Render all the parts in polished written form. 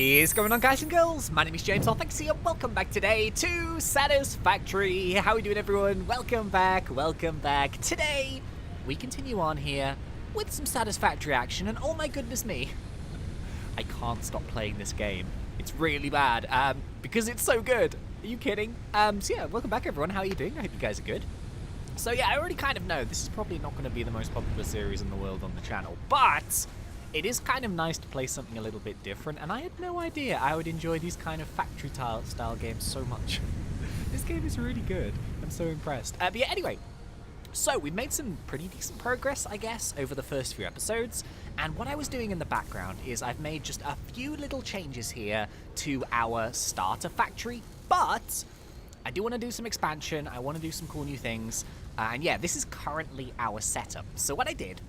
Is going on, guys and girls? My name is James, ThnxCya, and welcome back today to Satisfactory. How are we doing, everyone? Welcome back, welcome back. Today, we continue on here with some Satisfactory action, and oh my goodness me, I can't stop playing this game. It's really bad, because it's so good. Are you kidding? So yeah, welcome back, everyone. How are you doing? I hope you guys are good. So yeah, I already kind of know this is probably not going to be the most popular series in the world on the channel, but it is kind of nice to play something a little bit different, and I had no idea I would enjoy these kind of factory style games so much. This game is really good. I'm so impressed. But yeah, anyway, so we've made some pretty decent progress, I guess, over the first few episodes, and what I was doing in the background is I've made just a few little changes here to our starter factory, but I do want to do some expansion, I want to do some cool new things, and yeah, this is currently our setup. So what I did,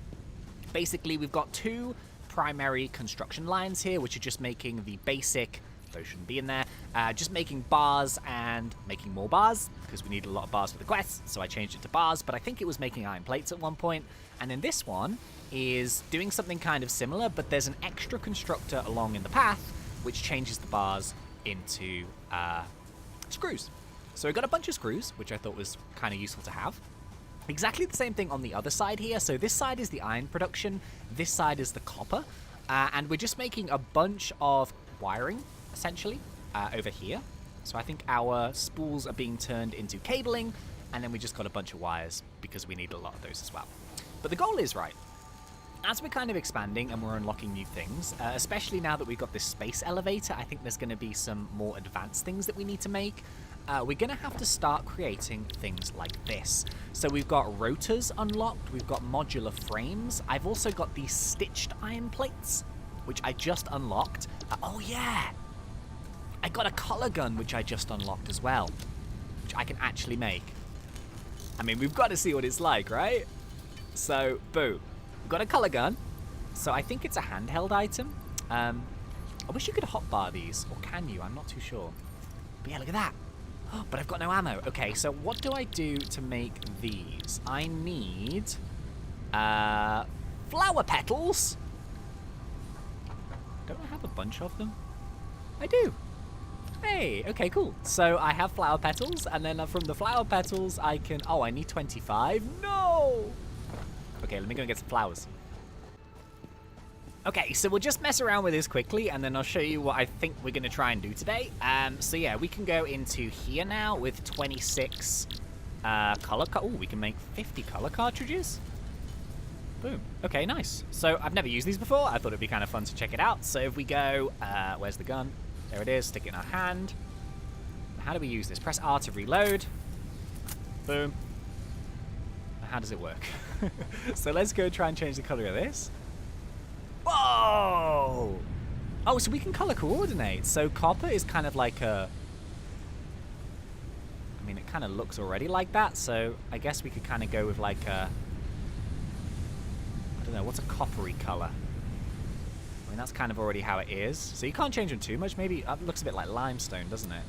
basically we've got two primary construction lines here, which are just making the basic, those shouldn't be in there, just making bars and making more bars, because we need a lot of bars for the quests, so I changed it to bars, but I think it was making iron plates at one point. And then this one is doing something kind of similar, but there's an extra constructor along in the path, which changes the bars into screws. So we've got a bunch of screws, which I thought was kind of useful to have. Exactly the same thing on the other side here. So this side is the iron production, this side is the copper, and we're just making a bunch of wiring, essentially, over here. So I think our spools are being turned into cabling, and then we just got a bunch of wires, because we need a lot of those as well. But the goal is, right, as we're kind of expanding and we're unlocking new things, especially now that we've got this space elevator, I think there's going to be some more advanced things that we need to make. We're going to have to start creating things like this. So we've got rotors unlocked, we've got modular frames, I've also got these stitched iron plates, which I just unlocked. Oh yeah! I got a color gun, which I just unlocked as well, which I can actually make. I mean, we've got to see what it's like, right? So, boom. We've got a color gun, so I think it's a handheld item. I wish you could hotbar these, or can you? I'm not too sure. But yeah, look at that. But I've got no ammo. Okay, so what do I do to make these? I need flower petals. Don't I have a bunch of them? I do. Hey, okay, cool. So I have flower petals, and then from the flower petals I can... Oh, I need 25. No! Okay, let me go and get some flowers. Okay, so we'll just mess around with this quickly, and then I'll show you what I think we're going to try and do today. So yeah, we can go into here now with 26 color... Oh, we can make 50 color cartridges. Boom. Okay, nice. So I've never used these before. I thought it'd be kind of fun to check it out. So if we go... where's the gun? There it is. Stick it in our hand. How do we use this? Press R to reload. Boom. How does it work? So let's go try and change the color of this. Whoa! Oh, so we can color coordinate. So copper is kind of like a... I mean, it kind of looks already like that, so I guess we could kind of go with like a... I don't know, what's a coppery color? I mean, that's kind of already how it is. So you can't change them too much. Maybe it looks a bit like limestone, doesn't it?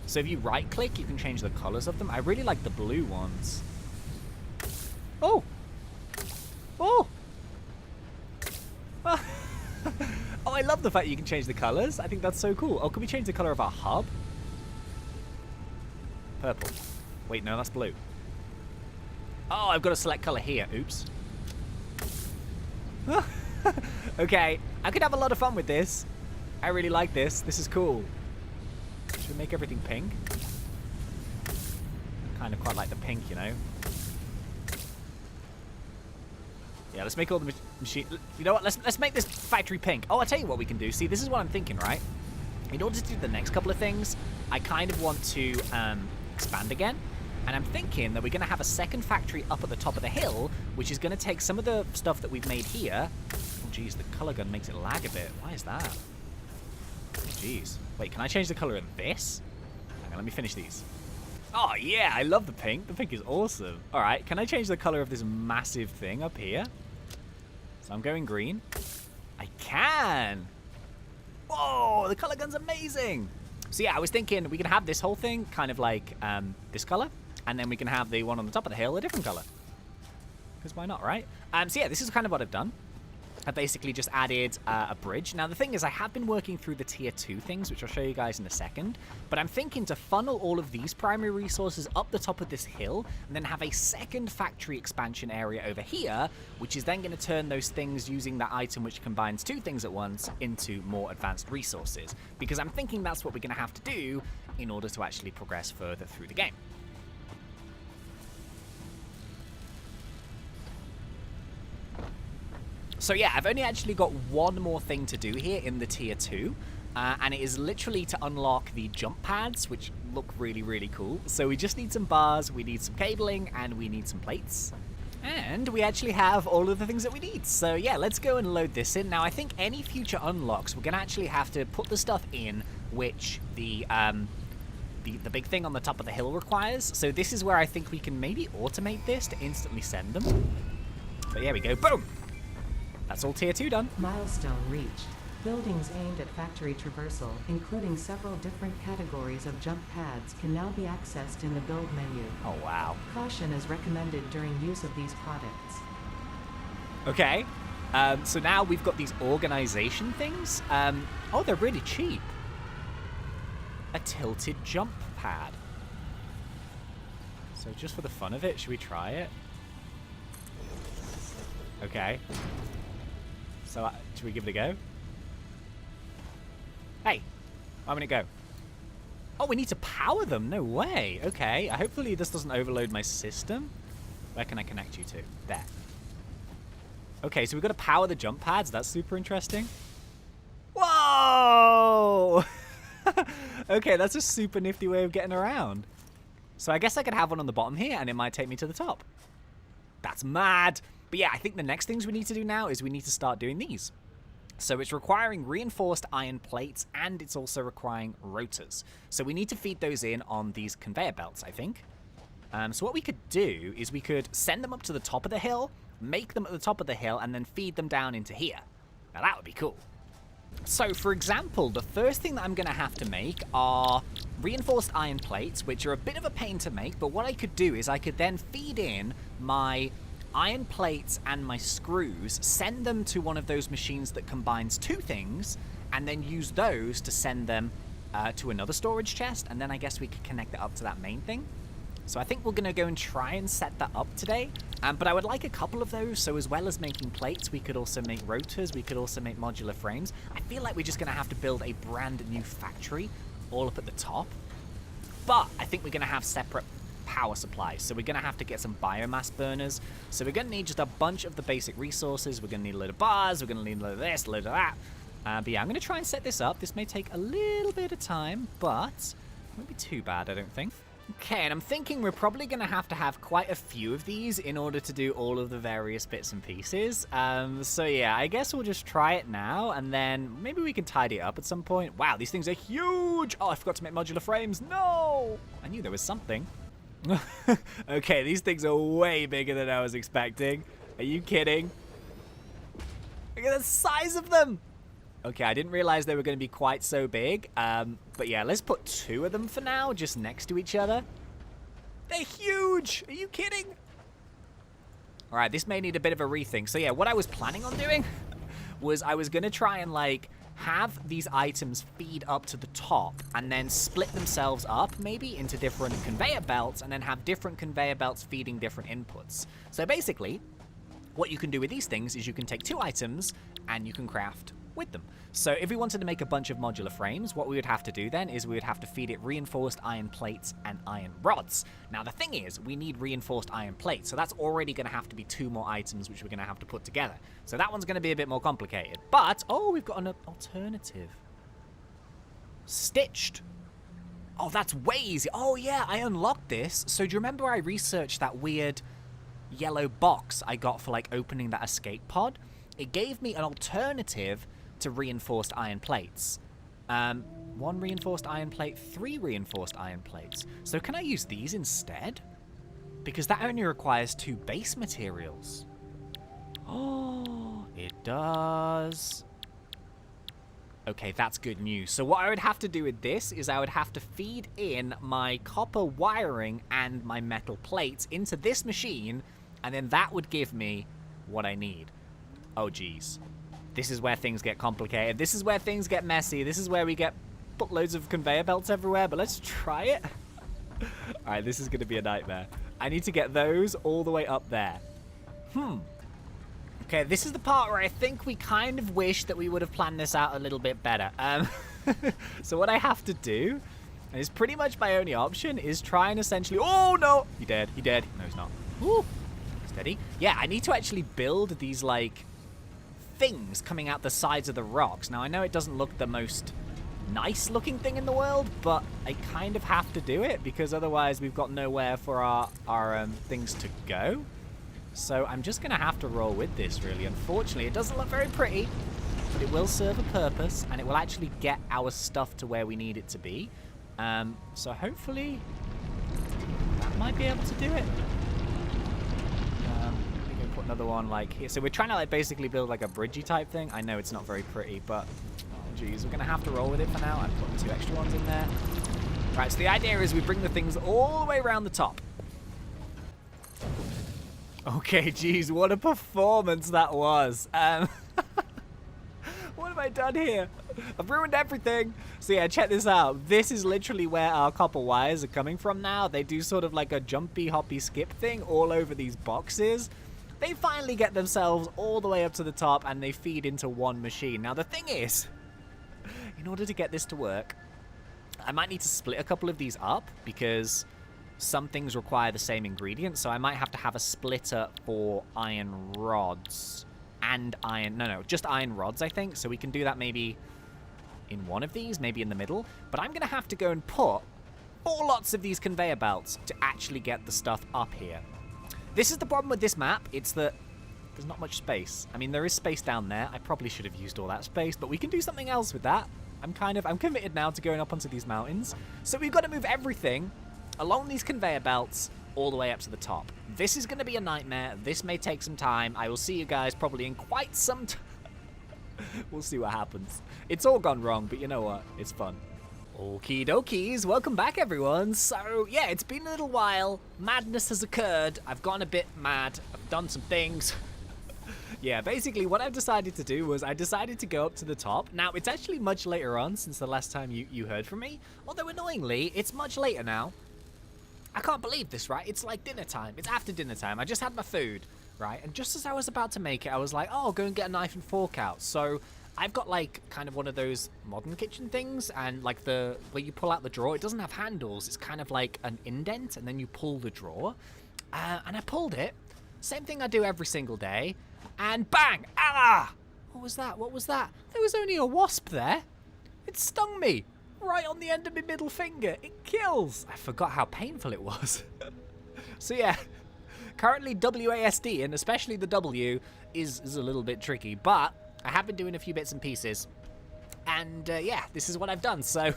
So if you right-click, you can change the colors of them. I really like the blue ones. Oh! Oh! Oh, I love the fact you can change the colors. I think that's so cool. Oh, can we change the color of our hub? Purple. Wait, no, that's blue. Oh, I've got a select color here. Oops. Okay, I could have a lot of fun with this. I really like this. This is cool. Should we make everything pink? I kind of quite like the pink, you know. Yeah, let's make all the machine... You know what? Let's make this factory pink. Oh, I'll tell you what we can do. See, this is what I'm thinking, right? In order to do the next couple of things, I kind of want to expand again. And I'm thinking that we're going to have a second factory up at the top of the hill, which is going to take some of the stuff that we've made here. Oh, geez, the color gun makes it lag a bit. Why is that? Oh, geez. Wait, can I change the color of this? Hang on, let me finish these. Oh, yeah, I love the pink. The pink is awesome. All right, can I change the color of this massive thing up here? So I'm going green. I can. Whoa, the color gun's amazing. So yeah, I was thinking we can have this whole thing kind of like this color, and then we can have the one on the top of the hill a different color. Because why not, right? So yeah, this is kind of what I've done. have basically just added a bridge. Now, the thing is, I have been working through the tier 2 things, which I'll show you guys in a second, but I'm thinking to funnel all of these primary resources up the top of this hill, and then have a second factory expansion area over here, which is then going to turn those things using that item which combines 2 things at once into more advanced resources, because I'm thinking that's what we're going to have to do in order to actually progress further through the game. So yeah, I've only actually got one more thing to do here in the tier 2, and it is literally to unlock the jump pads, which look really, really cool. So we just need some bars, we need some cabling, and we need some plates. And we actually have all of the things that we need. So yeah, let's go and load this in. Now, I think any future unlocks, we're going to actually have to put the stuff in which the big thing on the top of the hill requires. So this is where I think we can maybe automate this to instantly send them. But here we go. Boom! That's all tier 2 done. Milestone reached. Buildings aimed at factory traversal, including several different categories of jump pads, can now be accessed in the build menu. Oh, wow. Caution is recommended during use of these products. Okay. So now we've got these organization things. Oh, they're really cheap. A tilted jump pad. So just for the fun of it, should we try it? Okay. So, should we give it a go? Hey, why won't it go? Oh, we need to power them. No way. Okay. Hopefully this doesn't overload my system. Where can I connect you to? There. Okay, so we've got to power the jump pads. That's super interesting. Whoa! Okay, that's a super nifty way of getting around. So I guess I could have one on the bottom here, and it might take me to the top. That's mad. But yeah, I think the next things we need to do now is we need to start doing these. So it's requiring reinforced iron plates, and it's also requiring rotors. So we need to feed those in on these conveyor belts, I think. So what we could do is we could send them up to the top of the hill, make them at the top of the hill, and then feed them down into here. Now that would be cool. So, for example, the first thing that I'm going to have to make are reinforced iron plates, which are a bit of a pain to make, but what I could do is I could then feed in my iron plates and my screws, send them to one of those machines that combines 2 things, and then use those to send them to another storage chest, and then I guess we could connect it up to that main thing. So I think we're going to go and try and set that up today. But I would like a couple of those, so as well as making plates, we could also make rotors, we could also make modular frames. I feel like we're just going to have to build a brand new factory all up at the top. But I think we're going to have separate power supplies, so we're going to have to get some biomass burners. So we're going to need just a bunch of the basic resources. We're going to need a load of bars, we're going to need a load of this, a load of that. But yeah, I'm going to try and set this up. This may take a little bit of time, but it won't be too bad, I don't think. Okay, and I'm thinking we're probably going to have quite a few of these in order to do all of the various bits and pieces. So yeah, I guess we'll just try it now, and then maybe we can tidy it up at some point. Wow, these things are huge! Oh, I forgot to make modular frames. No! I knew there was something. Okay, these things are way bigger than I was expecting. Are you kidding? Look at the size of them! Okay, I didn't realize they were going to be quite so big. But yeah, let's put 2 of them for now, just next to each other. They're huge! Are you kidding? Alright, this may need a bit of a rethink. So yeah, what I was planning on doing was I was going to try and, like, have these items feed up to the top and then split themselves up, maybe, into different conveyor belts, and then have different conveyor belts feeding different inputs. So basically, what you can do with these things is you can take 2 items and you can craft with them. So if we wanted to make a bunch of modular frames, what we would have to do then is we would have to feed it reinforced iron plates and iron rods. Now the thing is, we need reinforced iron plates, so that's already going to have to be 2 more items which we're going to have to put together. So that one's going to be a bit more complicated. But, oh, we've got an alternative. Stitched. Oh, that's way easy. Oh yeah, I unlocked this. So do you remember I researched that weird yellow box I got for, like, opening that escape pod? It gave me an alternative to reinforced iron plates. 1 reinforced iron plate, 3 reinforced iron plates. So can I use these instead? Because that only requires 2 base materials. Oh, it does. Okay, that's good news. So what I would have to do with this is I would have to feed in my copper wiring and my metal plates into this machine, and then that would give me what I need. Oh, geez. This is where things get complicated. This is where things get messy. This is where we get loads of conveyor belts everywhere, but let's try it. Alright, this is going to be a nightmare. I need to get those all the way up there. Okay, this is the part where I think we kind of wish that we would have planned this out a little bit better. So what I have to do, and it's pretty much my only option, is try and essentially... Oh, no! He dead. He dead. No, he's not. Woo! Steady. Yeah, I need to actually build these, like, things coming out the sides of the rocks. Now, I know it doesn't look the most nice-looking thing in the world, but I kind of have to do it, because otherwise we've got nowhere for our things to go. So I'm just going to have to roll with this, really. Unfortunately, it doesn't look very pretty, but it will serve a purpose, and it will actually get our stuff to where we need it to be. So hopefully that might be able to do it. We can put another one like here. So we're trying to like basically build like a bridgey type thing. I know it's not very pretty, but oh geez, we're going to have to roll with it for now. I'm putting 2 extra ones in there. Right, so the idea is we bring the things all the way around the top. Okay, geez, what a performance that was. What have I done here? I've ruined everything. So yeah, check this out. This is literally where our copper wires are coming from now. They do sort of like a jumpy, hoppy, skip thing all over these boxes. They finally get themselves all the way up to the top and they feed into one machine. Now the thing is, in order to get this to work, I might need to split a couple of these up because some things require the same ingredients, so I might have to have a splitter for iron rods and just iron rods, I think. So we can do that maybe in one of these, maybe in the middle. But I'm going to have to go and put 4 lots of these conveyor belts to actually get the stuff up here. This is the problem with this map. It's that there's not much space. I mean, there is space down there. I probably should have used all that space, but we can do something else with that. I'm committed now to going up onto these mountains. So we've got to move everything along these conveyor belts all the way up to the top. This is going to be a nightmare. This may take some time. I will see you guys probably in quite some time. We'll see what happens. It's all gone wrong, but you know what? It's fun. Okie dokies. Welcome back, everyone. So, yeah, it's been a little while. Madness has occurred. I've gone a bit mad. I've done some things. Yeah, basically what I've decided to do was I decided to go up to the top. Now, it's actually much later on since the last time you heard from me. Although, annoyingly, it's much later now. I can't believe this, right? It's like dinner time. It's after dinner time. I just had my food, right? And just as I was about to make it, I was like, oh, I'll go and get a knife and fork out. So I've got like kind of one of those modern kitchen things, and like where you pull out the drawer, it doesn't have handles. It's kind of like an indent, and then you pull the drawer. And I pulled it. Same thing I do every single day. And bang! Ah! What was that? What was that? There was only a wasp there. It stung me. Right on the end of my middle finger. It kills. I forgot how painful it was. So yeah, currently WASD, and especially the W, is a little bit tricky. But I have been doing a few bits and pieces. And yeah, this is what I've done. So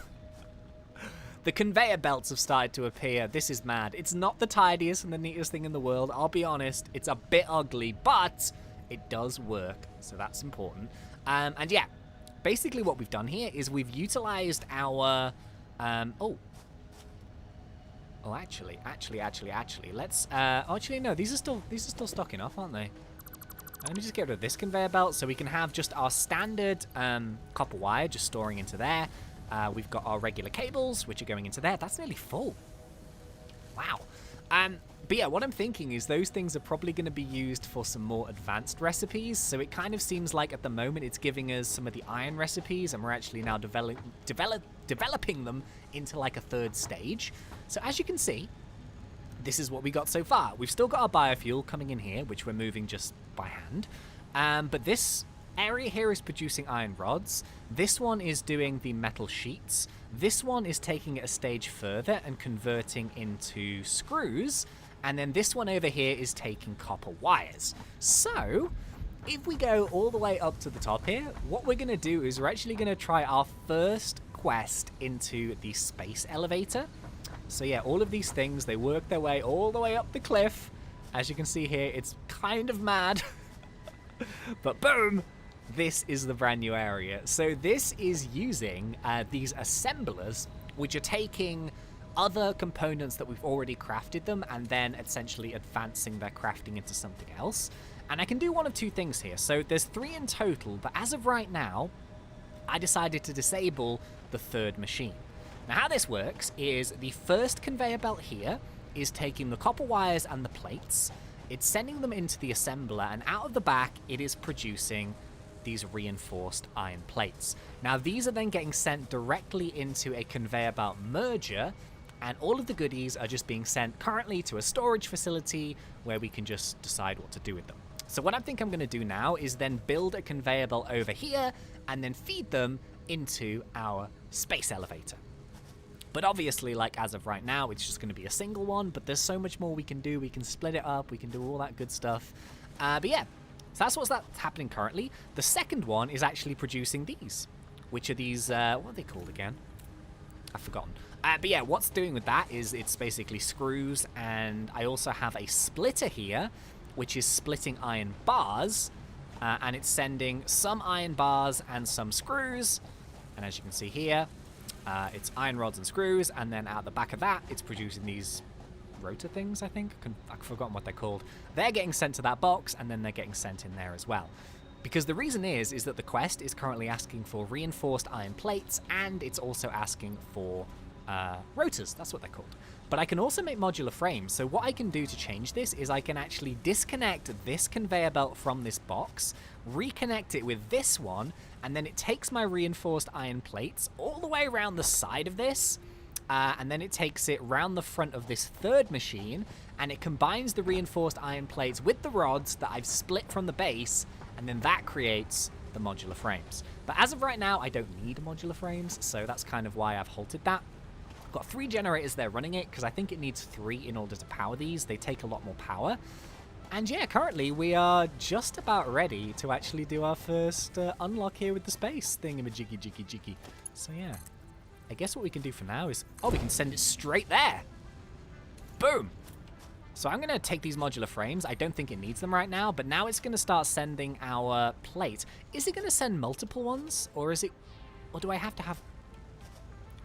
the conveyor belts have started to appear. This is mad. It's not the tidiest and the neatest thing in the world. I'll be honest. It's a bit ugly, but it does work. So that's important. And yeah. Basically what we've done here is we've utilized our, actually, let's, actually, no, these are still stocking off, aren't they? Let me just get rid of this conveyor belt so we can have just our standard, copper wire just storing into there. We've got our regular cables, which are going into there. That's nearly full. Wow. But yeah, what I'm thinking is those things are probably going to be used for some more advanced recipes. So it kind of seems like at the moment it's giving us some of the iron recipes, and we're actually now developing them into like a 3rd stage. So as you can see, this is what we got so far. We've still got our biofuel coming in here, which we're moving just by hand. But this area here is producing iron rods. This one is doing the metal sheets. This one is taking it a stage further and converting into screws. And then this one over here is taking copper wires. So if we go all the way up to the top here, what we're going to do is we're actually going to try our first quest into the space elevator. So yeah, all of these things, they work their way all the way up the cliff. As you can see here, it's kind of mad. But boom! This is the brand new area. So this is using these assemblers, which are taking other components that we've already crafted them and then essentially advancing their crafting into something else. And I can do one of two things here. So there's 3 in total, but as of right now, I decided to disable the 3rd machine. Now how this works is the first conveyor belt here is taking the copper wires and the plates, it's sending them into the assembler, and out of the back it is producing these reinforced iron plates. Now these are then getting sent directly into a conveyor belt merger, and all of the goodies are just being sent currently to a storage facility where we can just decide what to do with them. So what I think I'm going to do now is then build a conveyor belt over here and then feed them into our space elevator. But obviously, like as of right now, it's just going to be a single one, but there's so much more we can do. We can split it up, we can do all that good stuff. But yeah, so that's what's happening currently. The second one is actually producing these, which are these, what are they called again? I've forgotten. But yeah, what's doing with that is it's basically screws, and I also have a splitter here, which is splitting iron bars, and it's sending some iron bars and some screws, and as you can see here, it's iron rods and screws, and then out the back of that, it's producing these rotor things, I think. I've forgotten what they're called. They're getting sent to that box, and then they're getting sent in there as well. Because the reason is that the quest is currently asking for reinforced iron plates, and it's also asking for rotors. That's what they're called. But I can also make modular frames. So what I can do to change this is I can actually disconnect this conveyor belt from this box, reconnect it with this one, and then it takes my reinforced iron plates all the way around the side of this, and then it takes it round the front of this 3rd machine, and it combines the reinforced iron plates with the rods that I've split from the base, and then that creates the modular frames. But as of right now, I don't need modular frames, so that's kind of why I've halted that. I've got 3 generators there running it, because I think it needs 3 in order to power these. They take a lot more power. And yeah, currently we are just about ready to actually do our first unlock here with the space thingamajiggy-jiggy-jiggy. So yeah, I guess what we can do for now is, oh, we can send it straight there. Boom. So I'm going to take these modular frames. I don't think it needs them right now, but now it's going to start sending our plate. Is it going to send multiple ones, or is it, or do I have to have...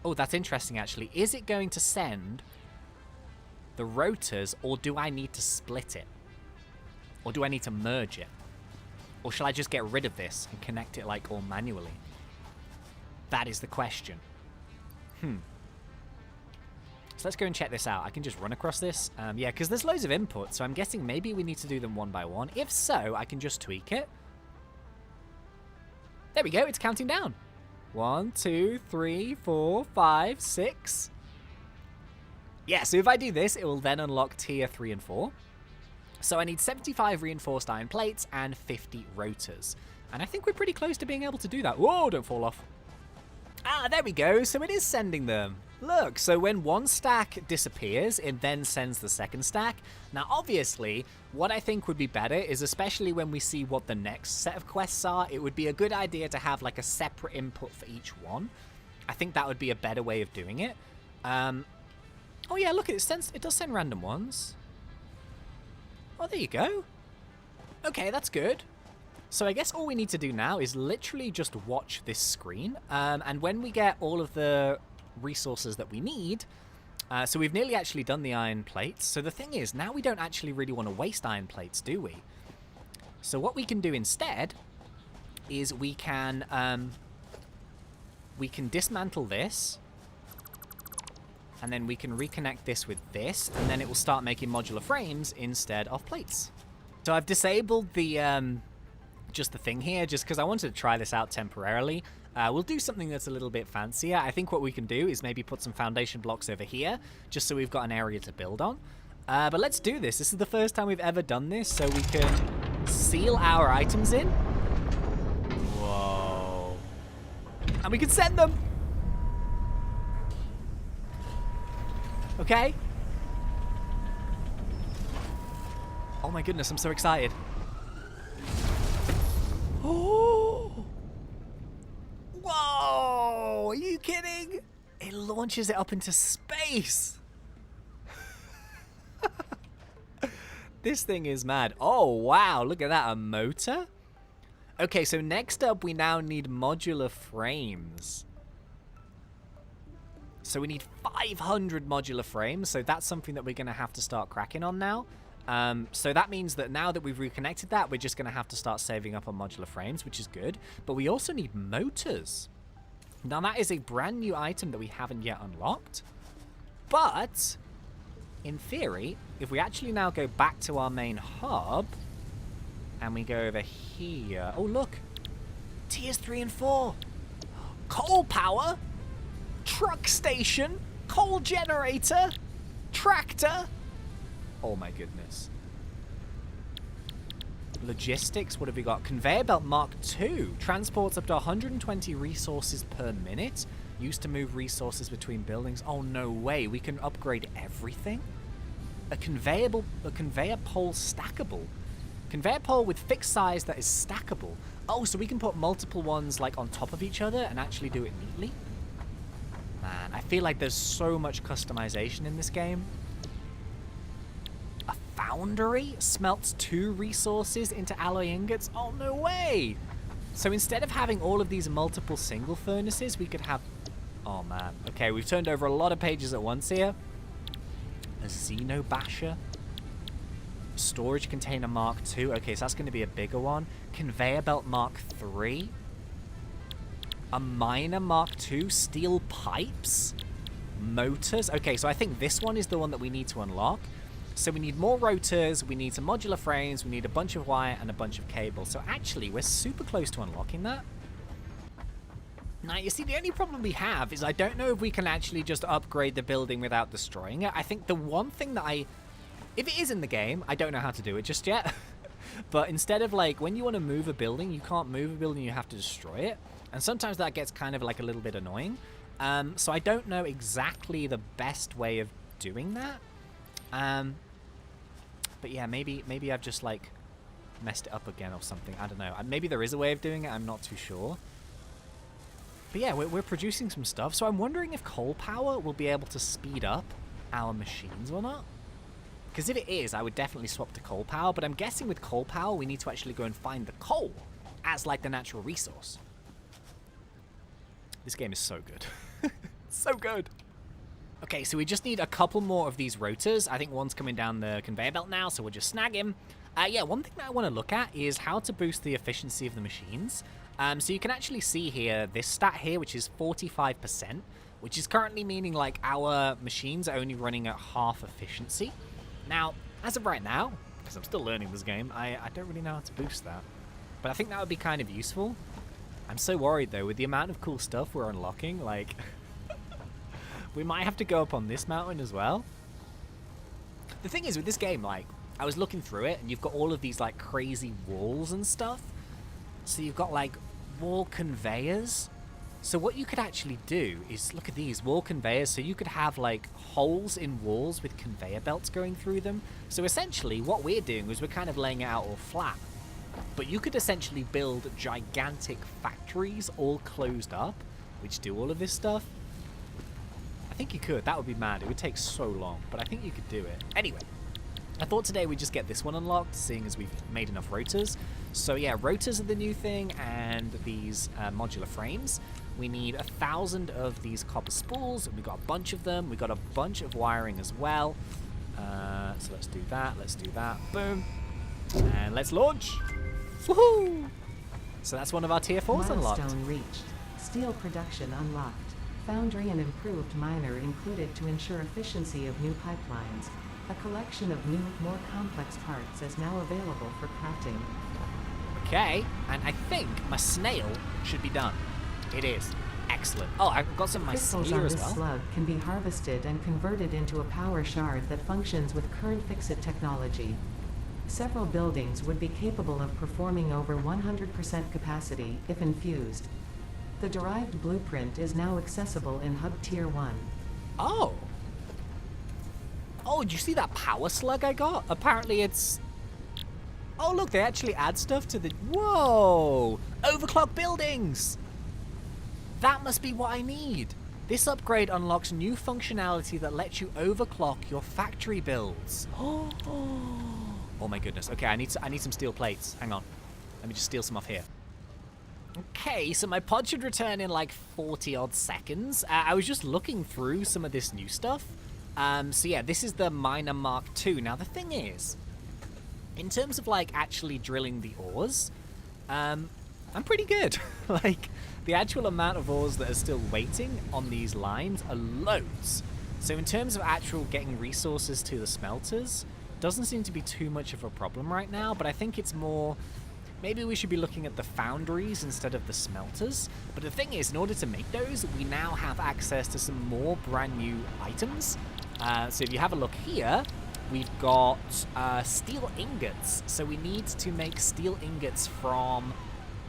Oh, that's interesting, actually. Is it going to send the rotors, or do I need to split it? Or do I need to merge it? Or shall I just get rid of this and connect it, like, all manually? That is the question. So let's go and check this out. I can just run across this. Yeah, because there's loads of inputs, so I'm guessing maybe we need to do them one by one. If so, I can just tweak it. There we go, it's counting down. 1, 2, 3, 4, 5, 6. Yeah, so if I do this, it will then unlock tier 3 and 4. So I need 75 reinforced iron plates and 50 rotors. And I think we're pretty close to being able to do that. Whoa, don't fall off. Ah, there we go. So it is sending them. Look, so when one stack disappears, it then sends the second stack. Now, obviously, what I think would be better is, especially when we see what the next set of quests are, it would be a good idea to have like a separate input for each one. I think that would be a better way of doing it. Oh yeah, look, it does send random ones. Oh, there you go. Okay, that's good. So I guess all we need to do now is literally just watch this screen. And when we get all of the resources that we need, so we've nearly actually done the iron plates. So the thing is, now we don't actually really want to waste iron plates, do we? So what we can do instead is we can dismantle this, and then we can reconnect this with this, and then it will start making modular frames instead of plates. So I've disabled the just the thing here, just because I wanted to try this out temporarily. We'll do something that's a little bit fancier. I think what we can do is maybe put some foundation blocks over here, just so we've got an area to build on. But let's do this. This is the first time we've ever done this, so we can seal our items in. Whoa. And we can send them. Okay. Oh my goodness, I'm so excited. Oh! Whoa! Are you kidding? It launches it up into space. This thing is mad. Oh, wow. Look at that. A motor? Okay, so next up, we now need modular frames. So we need 500 modular frames. So that's something that we're going to have to start cracking on now. So that means that now that we've reconnected that, we're just going to have to start saving up on modular frames, which is good. But we also need motors. Now, that is a brand new item that we haven't yet unlocked. But, in theory, if we actually now go back to our main hub, and we go over here... Oh, look! Tiers 3 and 4! Coal power! Truck station! Coal generator! Tractor! Oh my goodness. Logistics, what have we got? Conveyor belt Mark II. Transports up to 120 resources per minute. Used to move resources between buildings. Oh, no way. We can upgrade everything? A conveyor pole stackable. Conveyor pole with fixed size that is stackable. Oh, so we can put multiple ones like on top of each other and actually do it neatly? Man, I feel like there's so much customization in this game. A foundry smelts 2 resources into alloy ingots. Oh, no way! So instead of having all of these multiple single furnaces, we could have... Oh, man. Okay, we've turned over a lot of pages at once here. A Xenobasher. Storage container Mark II. Okay, so that's going to be a bigger one. Conveyor belt Mark III. A miner Mark II. Steel pipes. Motors. Okay, so I think this one is the one that we need to unlock. So we need more rotors, we need some modular frames, we need a bunch of wire and a bunch of cable. So actually, we're super close to unlocking that. Now, you see, the only problem we have is I don't know if we can actually just upgrade the building without destroying it. I think the one thing that if it is in the game, I don't know how to do it just yet. But instead of, like, when you want to move a building, you can't move a building, you have to destroy it. And sometimes that gets kind of, like, a little bit annoying. So I don't know exactly the best way of doing that. But yeah, maybe I've just, like, messed it up again or something. I don't know. Maybe there is a way of doing it. I'm not too sure. But yeah, we're producing some stuff. So I'm wondering if coal power will be able to speed up our machines or not. Because if it is, I would definitely swap to coal power. But I'm guessing with coal power, we need to actually go and find the coal as, like, the natural resource. This game is so good. So good. Okay, so we just need a couple more of these rotors. I think one's coming down the conveyor belt now, so we'll just snag him. Yeah, one thing that I want to look at is how to boost the efficiency of the machines. So you can actually see here, this stat here, which is 45%, which is currently meaning, like, our machines are only running at half efficiency. Now, as of right now, because I'm still learning this game, I don't really know how to boost that. But I think that would be kind of useful. I'm so worried, though, with the amount of cool stuff we're unlocking, like... we might have to go up on this mountain as well. The thing is, with this game, like, I was looking through it, and you've got all of these, like, crazy walls and stuff. So you've got, like, wall conveyors. So what you could actually do is, look at these, wall conveyors. So you could have, like, holes in walls with conveyor belts going through them. So essentially, what we're doing is we're kind of laying it out all flat. But you could essentially build gigantic factories all closed up, which do all of this stuff. I think you could. That would be mad. It would take so long, but I think you could do it. Anyway, I thought today we'd just get this one unlocked, seeing as we've made enough rotors. So yeah, rotors are the new thing, and these modular frames. We need 1,000 of these copper spools. We've got a bunch of them. We've got a bunch of wiring as well. So let's do that. Let's do that. Boom. And let's launch. Woohoo! So that's one of our tier 4s unlocked. Milestone reached. Steel production unlocked. Foundry and improved miner included to ensure efficiency of new pipelines. A collection of new, more complex parts is now available for crafting. Okay, and I think my snail should be done. It is. Excellent. Oh, I've got some of my Crystals spear on as this well. slug can be harvested and converted into a power shard that functions with current FICSIT technology. Several buildings would be capable of performing over 100% capacity if infused. The derived blueprint is now accessible in Hub Tier 1. Oh. Oh, did you see that power slug I got? Apparently it's... Oh, look, they actually add stuff to the... Whoa! Overclock buildings! That must be what I need. This upgrade unlocks new functionality that lets you overclock your factory builds. Oh my goodness. Okay, I need some steel plates. Hang on. Let me just steal some off here. Okay, so my pod should return in like 40-odd seconds. I was just looking through some of this new stuff. So yeah, this is the Miner Mark II. Now, the thing is, In terms of like actually drilling the ores, I'm pretty good. Like the actual amount of ores that are still waiting on these lines are loads. So in terms of actual getting resources to the smelters, doesn't seem to be too much of a problem right now, but I think it's more, maybe we should be looking at the foundries instead of the smelters. But the thing is, in order to make those, we now have access to some more brand new items. So if you have a look here, we've got steel ingots. So we need to make steel ingots from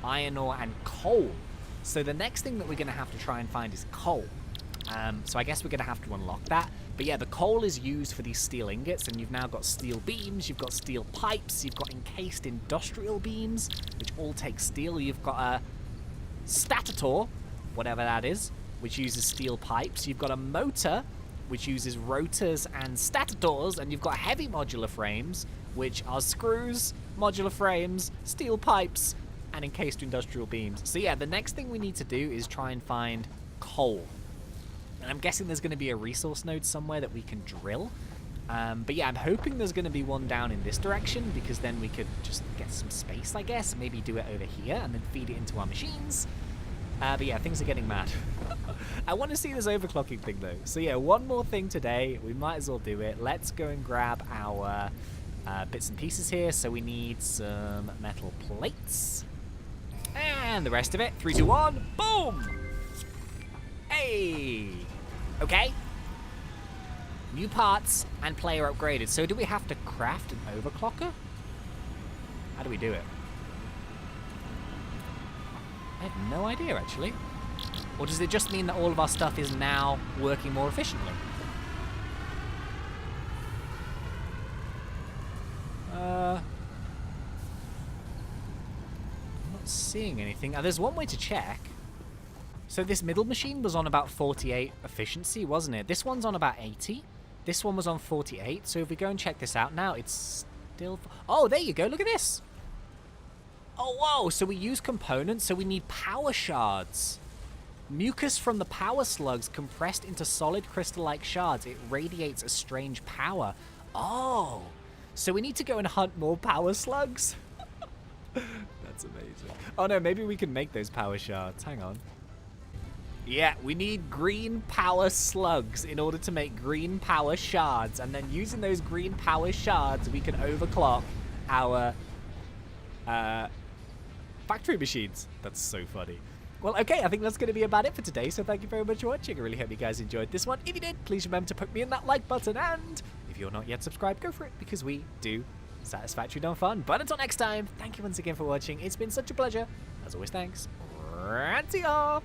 iron ore and coal. So the next thing that we're going to have to try and find is coal. So I guess we're going to have to unlock that. But yeah, the coal is used for these steel ingots, and you've now got steel beams, you've got steel pipes, you've got encased industrial beams, which all take steel. You've got a statator, whatever that is, which uses steel pipes. You've got a motor, which uses rotors and statators, and you've got heavy modular frames, which are screws, modular frames, steel pipes, and encased industrial beams. So yeah, the next thing we need to do is try and find coal. And I'm guessing there's going to be a resource node somewhere that we can drill. But yeah, I'm hoping there's going to be one down in this direction, because then we could just get some space, I guess. Maybe do it over here and then feed it into our machines. But yeah, things are getting mad. I want to see this overclocking thing though. So yeah, one more thing today. We might as well do it. Let's go and grab our bits and pieces here. So we need some metal plates. And the rest of it. 3, 2, 1. Boom! Hey! Okay. New parts and player upgraded. So do we have to craft an overclocker? How do we do it? I have no idea, actually. Or does it just mean that all of our stuff is now working more efficiently? I'm not seeing anything. There's one way to check. So this middle machine was on about 48 efficiency, wasn't it? This one's on about 80. This one was on 48. So if we go and check this out now, it's still... Oh, there you go. Look at this. Oh, whoa. So we use components. So we need power shards. Mucus from the power slugs compressed into solid crystal-like shards. It radiates a strange power. Oh. So we need to go and hunt more power slugs? That's amazing. Oh, no. Maybe we can make those power shards. Hang on. Yeah, we need green power slugs in order to make green power shards. And then using those green power shards, we can overclock our factory machines. That's so funny. Well, okay, I think that's going to be about it for today. So thank you very much for watching. I really hope you guys enjoyed this one. If you did, please remember to put me in that like button. And if you're not yet subscribed, go for it, because we do satisfactory done fun. But until next time, thank you once again for watching. It's been such a pleasure. As always, thanks. ThnxCya.